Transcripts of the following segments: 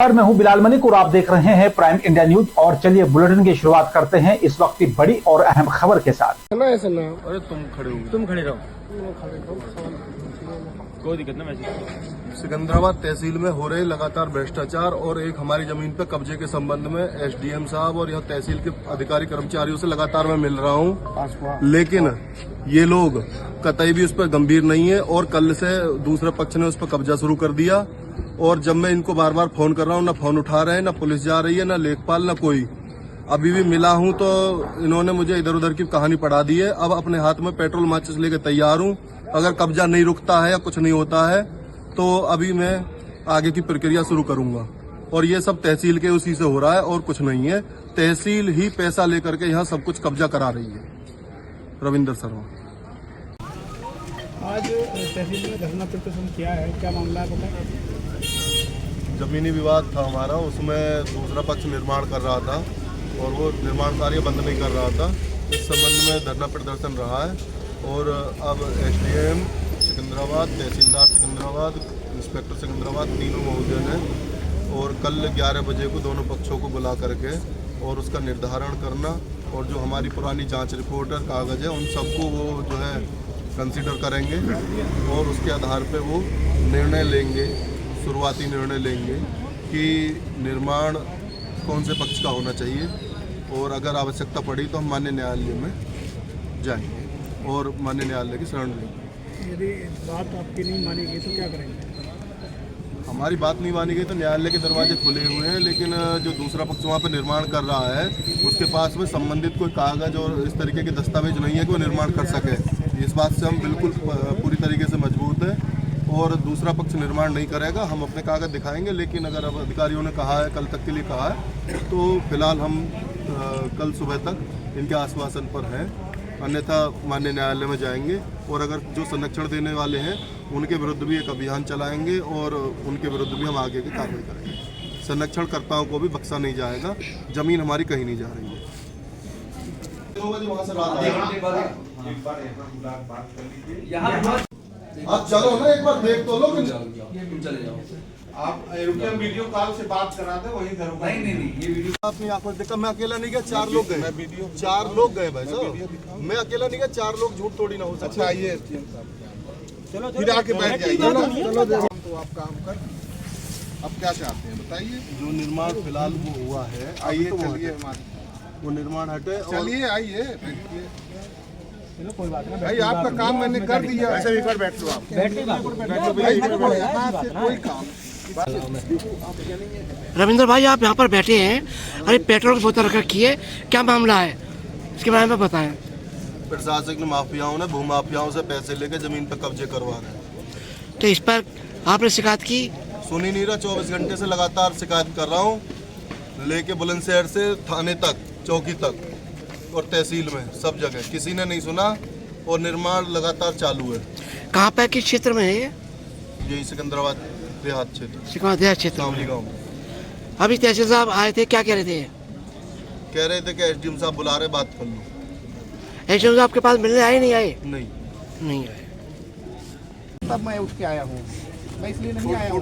नमस्कार, मैं हूं बिलाल मलिक और आप देख रहे हैं प्राइम इंडिया न्यूज। और चलिए बुलेटिन की शुरुआत करते हैं इस वक्त की बड़ी और अहम खबर के साथ। अरे तुम खड़े रहो, कोई दिक्कत नहीं। सिकंदराबाद तहसील में हो रहे लगातार भ्रष्टाचार और एक हमारी जमीन पर कब्जे के संबंध में एसडीएम साहब और यह तहसील के अधिकारी कर्मचारियों से लगातार मैं मिल रहा हूं, लेकिन ये लोग कतई भी उस पर गंभीर नहीं है और कल से दूसरे पक्ष ने उस पर कब्जा शुरू कर दिया। और जब मैं इनको बार बार फोन कर रहा हूं, ना फोन उठा रहे हैं, ना पुलिस जा रही है, ना लेखपाल, ना कोई। अभी भी मिला हूं तो इन्होंने मुझे इधर उधर की कहानी पढ़ा दी है। अब अपने हाथ में पेट्रोल माचिस लेके तैयार हूं। अगर कब्जा नहीं रुकता है या कुछ नहीं होता है तो अभी मैं आगे की प्रक्रिया शुरू करूंगा। और ये सब तहसील के उसी से हो रहा है और कुछ नहीं है। तहसील ही पैसा लेकर के यहाँ सब कुछ कब्जा करा रही है। रविंदर शर्मा। आज तहसील में धरना प्रदर्शन किया है, क्या मामला है बताएं? जमीनी विवाद था हमारा, उसमें दूसरा पक्ष निर्माण कर रहा था और वो निर्माण कार्य बंद नहीं कर रहा था। इस संबंध में धरना प्रदर्शन रहा है और अब एसडीएम सिकंदराबाद, तहसीलदार सिकंदराबाद, इंस्पेक्टर सिकंदराबाद तीनों महोदय ने और कल 11 बजे को दोनों पक्षों को बुला करके और उसका निर्धारण करना और जो हमारी पुरानी जांच रिपोर्ट है, कागज़ है, उन सबको वो जो है कंसीडर करेंगे और उसके आधार पे वो निर्णय लेंगे, शुरुआती निर्णय लेंगे कि निर्माण कौन से पक्ष का होना चाहिए। और अगर आवश्यकता पड़ी तो हम माननीय न्यायालय में जाएंगे और माननीय न्यायालय की शरण लेंगे। यदि बात आपकी नहीं मानी गई तो क्या करेंगे? हमारी बात नहीं मानी गई तो न्यायालय के दरवाजे खुले हुए हैं, लेकिन जो दूसरा पक्ष वहाँ पर निर्माण कर रहा है उसके पास में संबंधित कोई कागज़ और इस तरीके के दस्तावेज नहीं है कि वो निर्माण कर सके। इस बात से हम बिल्कुल पूरी तरीके से मजबूत हैं और दूसरा पक्ष निर्माण नहीं करेगा। हम अपने कागज़ दिखाएंगे, लेकिन अगर अब अधिकारियों ने कहा है, कल तक के लिए कहा है, तो फिलहाल हम कल सुबह तक इनके आश्वासन पर हैं, अन्यथा माननीय न्यायालय में जाएंगे। और अगर जो संरक्षण देने वाले हैं उनके विरुद्ध भी एक अभियान चलाएंगे और उनके विरुद्ध भी हम आगे की कार्रवाई करेंगे। संरक्षणकर्ताओं को भी बख्शा नहीं जाएगा। जमीन हमारी कहीं नहीं जा रही है। आप चलो ना, एक बार देख तो लो। तुम चले जाओ, आप एरोप्लेन वीडियो कॉल से बात कराते वहीं करूँगा। नहीं, ये वीडियो अपनी आंखों से देखा। मैं अकेला नहीं गया, 4 लोग गए। 4 लोग गए भाई साहब, मैं अकेला नहीं गया, 4 लोग झूठ थोड़ी ना हो सकता। अच्छा, आइए चलो फिर आके बैठ जाइए। तो आप काम कर, अब क्या चाहते हैं बताइए। जो निर्माण फिलहाल वो हुआ है, आइए तो चलिए, वो निर्माण हटे। चलिए आइए बैठिए। चलो कोई बात नहीं भाई आपका काम मैंने कर दिया। ऐसे एक बार बैठ लो, आप बैठ के यहाँ से कोई काम। रविंदर भाई, आप यहाँ पर बैठे हैं, अरे पेट्रोल की बोतल रख रखी है, क्या मामला है इसके बारे में बताएं। प्रशासनिक माफियाओं ने भूमाफियाओं से पैसे लेके जमीन पर कब्जे करवा रहे हैं। तो इस पर आपने शिकायत की? सुनी नहीं रहा, 24 घंटे से लगातार शिकायत कर रहा हूँ, लेके बुलंदशहर से थाने तक, चौकी तक और तहसील में सब जगह, किसी ने नहीं सुना और निर्माण लगातार चालू है। कहाँ पर, किस क्षेत्र में है ये? यही सिकंदराबाद देहात क्षेत्र, सिकंदराबाद क्षेत्र सावली गाँव। अभी तहसील साहब आए थे, क्या कह रहे थे? कह रहे थे कि एसडीएम साहब बुला रहे, बात कर लो। एसडीएम साहब आपके पास मिलने आए, नहीं आए? नहीं आए। तब मैं उठ के आया हूँ, मैं इसलिए नहीं आया हूँ।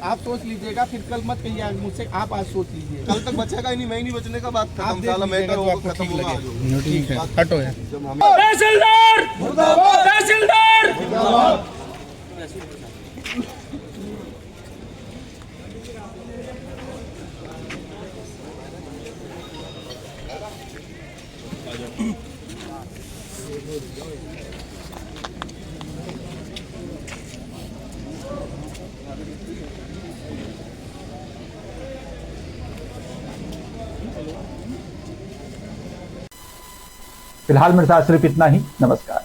आप सोच लीजिएगा, फिर कल मत कहिए मुझसे, आप आज सोच लीजिए। कल तक बचेगा ही नहीं, मैं ही नहीं बचने का बात खत्म। आप साला मैं तो आपको खत्म ठीक होगा। लगे। ठीक है, हटो यार। तहसीलदार मुर्दाबाद, तहसीलदार मुर्दाबाद। फिलहाल मेरे साथ सिर्फ इतना ही। नमस्कार।